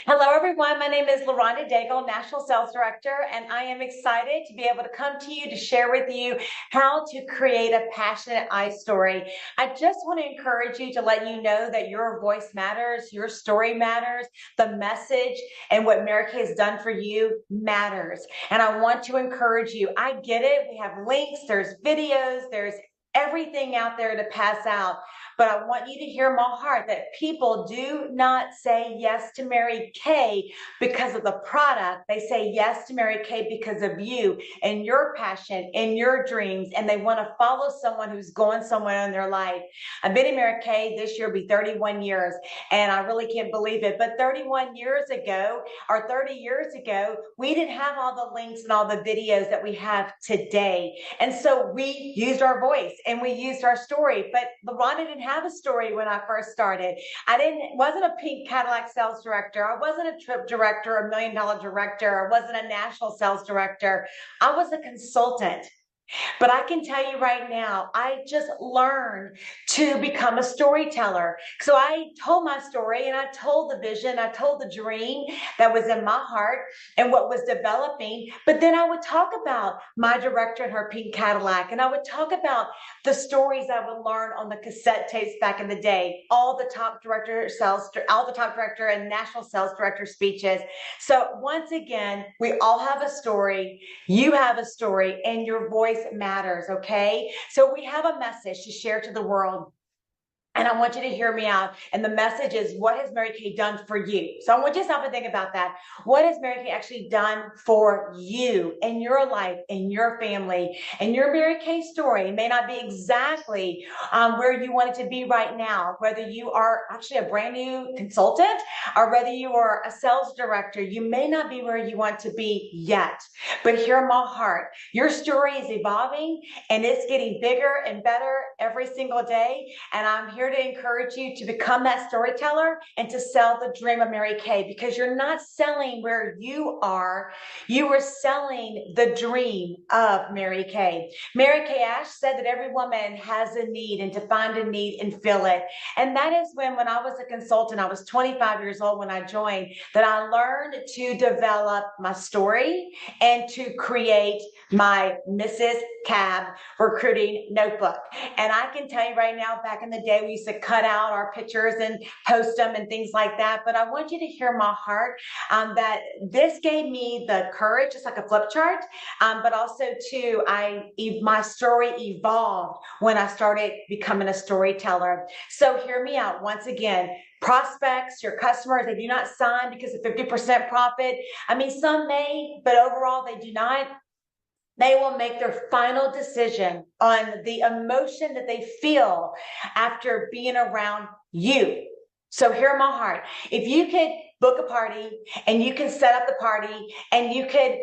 Hello, everyone. My name is LaRonda Daigle, National Sales Director, and I am excited to be able to come to you to share with you how to create a passionate I story. I just want to encourage you to let you know that your voice matters, your story matters, the message and what Mary Kay has done for you matters. And I want to encourage you. I get it. We have links, there's videos, there's everything out there to pass out. But I want you to hear my heart that people do not say yes to Mary Kay because of the product. They say yes to Mary Kay because of you and your passion and your dreams. And they want to follow someone who's going somewhere in their life. I've been in Mary Kay this year, will be 31 years. And I really can't believe it. But 31 years ago, or 30 years ago, we didn't have all the links and all the videos that we have today. And so we used our voice and we used our story. But LaRonda didn't have a story when I first started. Wasn't a pink Cadillac sales director. I wasn't a trip director, a $1 million director. I wasn't a national sales director. I was a consultant. But I can tell you right now, I just learned to become a storyteller. So I told my story and I told the vision, I told the dream that was in my heart and what was developing. But then I would talk about my director and her pink Cadillac. And I would talk about the stories I would learn on the cassette tapes back in the day, all the top director and national sales director speeches. So once again, we all have a story. You have a story and your voice matters, okay? So we have a message to share to the world. And I want you to hear me out. And the message is, what has Mary Kay done for you? So I want you to stop and think about that. What has Mary Kay actually done for you in your life, in your family, and your Mary Kay story may not be exactly where you want it to be right now, whether you are actually a brand new consultant or whether you are a sales director. You may not be where you want to be yet, but hear my heart. Your story is evolving and it's getting bigger and better every single day. And I'm here to encourage you to become that storyteller and to sell the dream of Mary Kay, because you're not selling where you are selling the dream of Mary Kay. Mary Kay Ash said that every woman has a need and to find a need and fill it. And that is when I was a consultant, I was 25 years old when I joined, that I learned to develop my story and to create my Mrs. Cab recruiting notebook. And I can tell you right now, back in the day, we used to cut out our pictures and post them and things like that. But I want you to hear my heart, that this gave me the courage, just like a flip chart, but also too, my story evolved when I started becoming a storyteller. So hear me out once again. Prospects, your customers, they do not sign because of 50% profit. I mean, some may, but overall they do not. They will make their final decision on the emotion that they feel after being around you. So hear my heart. If you could book a party and you can set up the party and you could,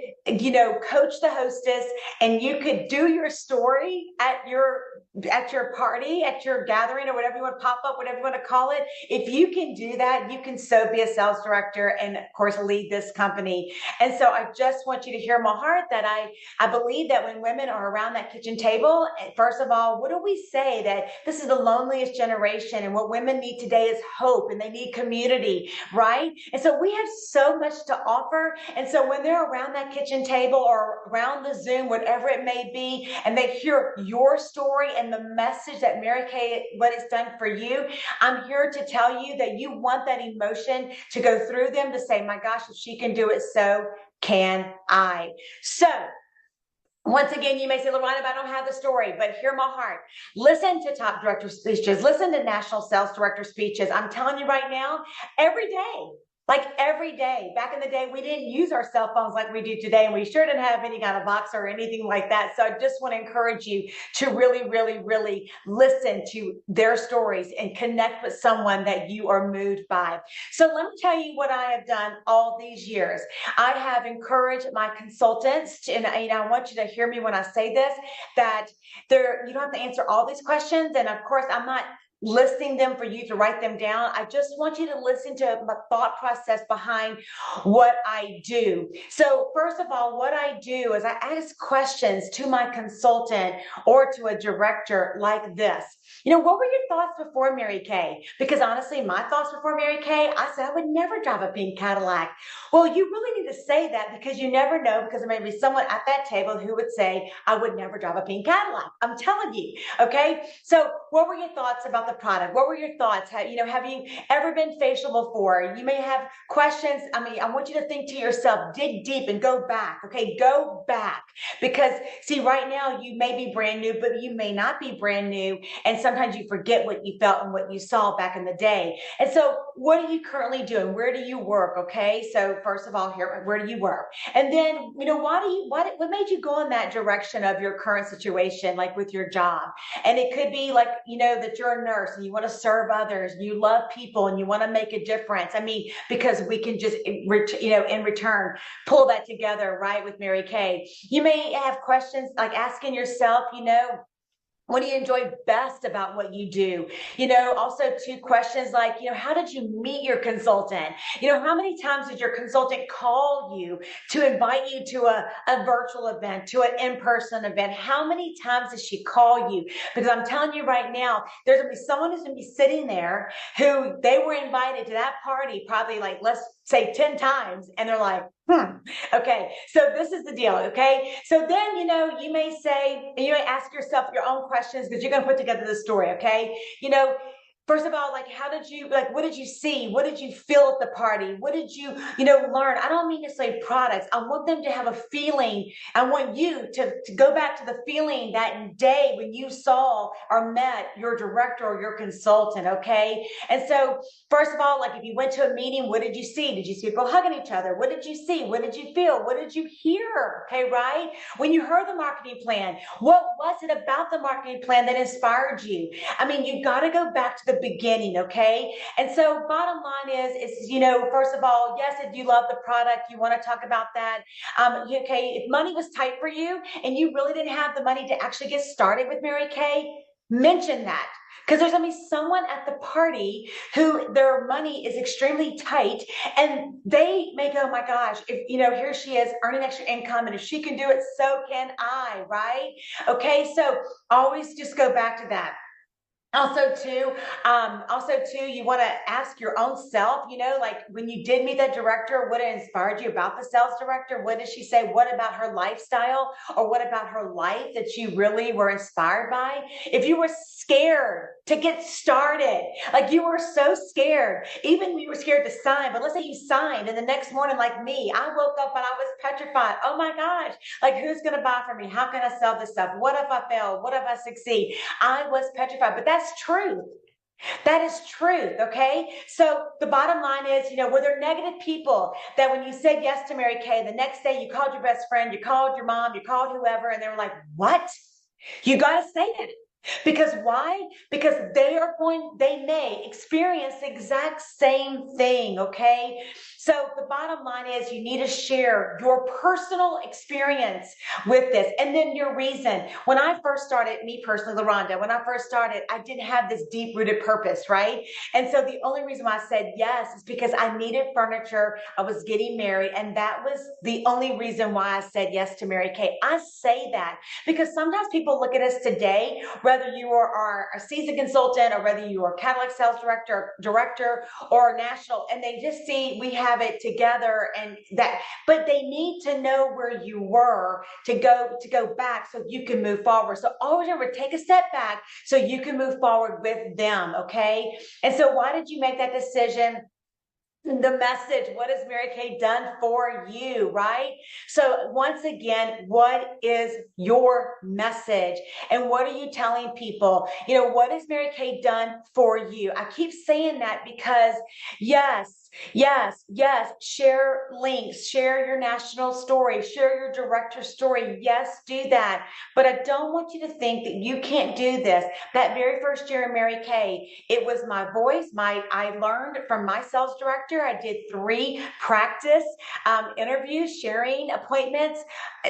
coach the hostess and you could do your story at your party, at your gathering, or whatever you want to pop up, whatever you want to call it. If you can do that, you can so be a sales director and of course lead this company. And so I just want you to hear my heart that I believe that when women are around that kitchen table, first of all, what do we say? That this is the loneliest generation and what women need today is hope and they need community, right? And so we have so much to offer. And so when they're around that kitchen table or around the Zoom, whatever it may be, and they hear your story and the message that Mary Kay, what it's done for you, I'm here to tell you that you want that emotion to go through them to say, my gosh, if she can do it, so can I. So once again, you may say, LaRonda, I don't have the story, but hear my heart. Listen to top director speeches. Listen to national sales director speeches. I'm telling you right now, every day. Like every day. Back in the day, we didn't use our cell phones like we do today, and we sure didn't have any kind of box or anything like that. So I just want to encourage you to really, really, really listen to their stories and connect with someone that you are moved by. So let me tell you what I have done all these years. I have encouraged my consultants, and I want you to hear me when I say this, that you don't have to answer all these questions. And of course, I'm not listing them for you to write them down. I just want you to listen to my thought process behind what I do. So first of all, what I do is I ask questions to my consultant or to a director like this. What were your thoughts before Mary Kay? Because honestly, my thoughts before Mary Kay, I said I would never drive a pink Cadillac. Well, you really need to say that because you never know, because there may be someone at that table who would say, I would never drive a pink Cadillac. I'm telling you. Okay. So what were your thoughts about the product? What were your thoughts? Have you ever been facial before? You may have questions. I want you to think to yourself, dig deep and go back. Okay. Go back, because see, right now you may be brand new, but you may not be brand new. And sometimes you forget what you felt and what you saw back in the day. And so what are you currently doing? Where do you work? Okay. So first of all, here, where do you work? And then, what made you go in that direction of your current situation, like with your job? And it could be like, that you're a nurse and you want to serve others and you love people and you want to make a difference. Because we can just, in return, pull that together, right? With Mary Kay. You may have questions like asking yourself, what do you enjoy best about what you do? Also two questions like, how did you meet your consultant? How many times did your consultant call you to invite you to a virtual event, to an in-person event? How many times does she call you? Because I'm telling you right now, there's going to be someone who's going to be sitting there who they were invited to that party probably like, let's say 10 times. And they're like, okay, so this is the deal. Okay. So then, you may say, and you may ask yourself your own questions because you're going to put together the story. Okay. First of all, like, what did you see? What did you feel at the party? What did you, learn? I don't mean to say products. I want them to have a feeling. I want you to go back to the feeling that day when you saw or met your director or your consultant. Okay. And so first of all, like if you went to a meeting, what did you see? Did you see people hugging each other? What did you see? What did you feel? What did you hear? Okay. Right. When you heard the marketing plan, what was it about the marketing plan that inspired you? You got to go back to the beginning. Okay. And so bottom line is, first of all, yes, if you love the product, you want to talk about that. Okay. If money was tight for you and you really didn't have the money to actually get started with Mary Kay, mention that. Because there's going to be someone at the party who their money is extremely tight and they may go, oh my gosh, if, here she is earning extra income and if she can do it, so can I, right? Okay. So always just go back to that. Also too, you want to ask your own self, like when you did meet that director, what inspired you about the sales director? What did she say? What about her lifestyle or what about her life that you really were inspired by? If you were scared to get started, like you were so scared, even when you were scared to sign, but let's say you signed and the next morning, like me, I woke up and I was petrified. Oh my gosh, like who's going to buy from me? How can I sell this stuff? What if I fail? What if I succeed? I was petrified, but that's truth. That is truth. Okay. So the bottom line is, were there negative people that when you said yes to Mary Kay, the next day you called your best friend, you called your mom, you called whoever, and they were like, what? You got to say it. Because why? Because they may experience the exact same thing. Okay. So the bottom line is you need to share your personal experience with this and then your reason. When I first started, me personally, LaRonda, when I first started, I didn't have this deep rooted purpose, right? And so the only reason why I said yes is because I needed furniture. I was getting married. And that was the only reason why I said yes to Mary Kay. I say that because sometimes people look at us today, whether you are a seasoned consultant or whether you are a Cadillac sales director or national, and they just see we have it together and that, but they need to know where you were to go back so you can move forward. So always remember, take a step back so you can move forward with them. Okay. And so why did you make that decision? The message, what has Mary Kay done for you, right? So once again, what is your message? And what are you telling people? What has Mary Kay done for you? I keep saying that because yes, share links, share your national story, share your director story. Yes, do that. But I don't want you to think that you can't do this. That very first year in Mary Kay, it was my voice. I learned from my sales director. I did 3 practice interviews, sharing appointments,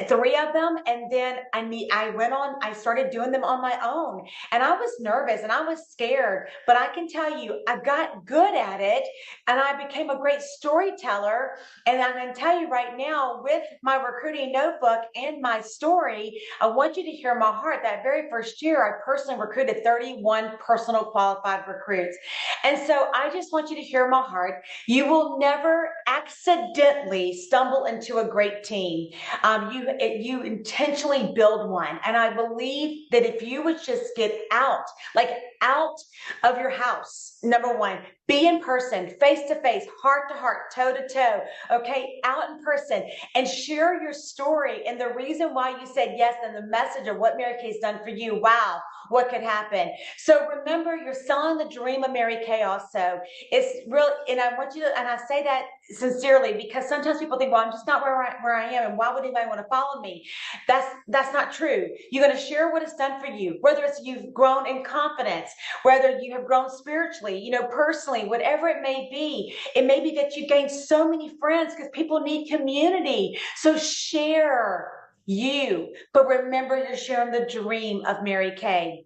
3 of them. And then I started doing them on my own. And I was nervous and I was scared, but I can tell you, I got good at it and I became became a great storyteller. And I'm going to tell you right now, with my recruiting notebook and my story, I want you to hear my heart. That very first year, I personally recruited 31 personal qualified recruits. And so I just want you to hear my heart. You will never accidentally stumble into a great team. You intentionally build one. And I believe that if you would just get out, like out of your house, number one, be in person, face to face, heart to heart, toe to toe, okay, out in person, and share your story and the reason why you said yes and the message of what Mary Kay's done for you. Wow, what could happen? So remember, you're selling the dream of Mary Kay also. It's real, and I want you to, and I say that sincerely because sometimes people think, well, I'm just not where I am, and why would anybody want to follow me? That's not true. You're going to share what it's done for you, whether it's you've grown in confidence, whether you have grown spiritually, personally, whatever it may be. It may be that you gained so many friends because people need community. So share you, but remember, you're sharing the dream of Mary Kay.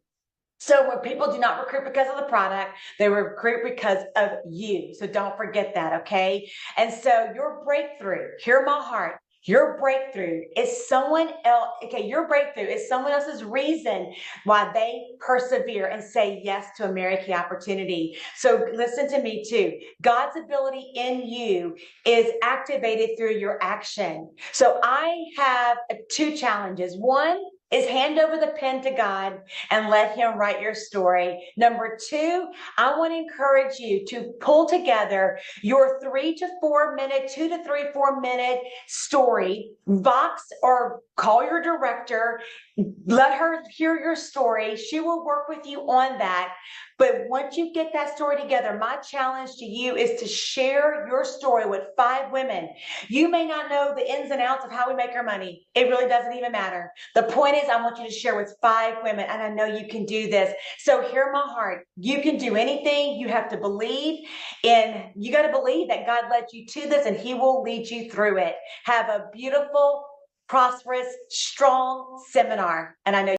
So when people do not recruit because of the product, they recruit because of you. So don't forget that, okay? And so your breakthrough, hear my heart, your breakthrough is someone else. Okay, your breakthrough is someone else's reason why they persevere and say yes to a Mary Kay opportunity. So listen to me too. God's ability in you is activated through your action. So I have two challenges. One is hand over the pen to God and let him write your story. Number two, I want to encourage you to pull together your 3 to 4 minute, 2 to 3, 4 minute story, box or call your director, let her hear your story. She will work with you on that. But once you get that story together, my challenge to you is to share your story with 5 women. You may not know the ins and outs of how we make our money. It really doesn't even matter. The point is, I want you to share with 5 women, and I know you can do this. So hear my heart. You can do anything. You have to believe in, you got to believe that God led you to this and he will lead you through it. Have a beautiful, prosperous, strong seminar. And I know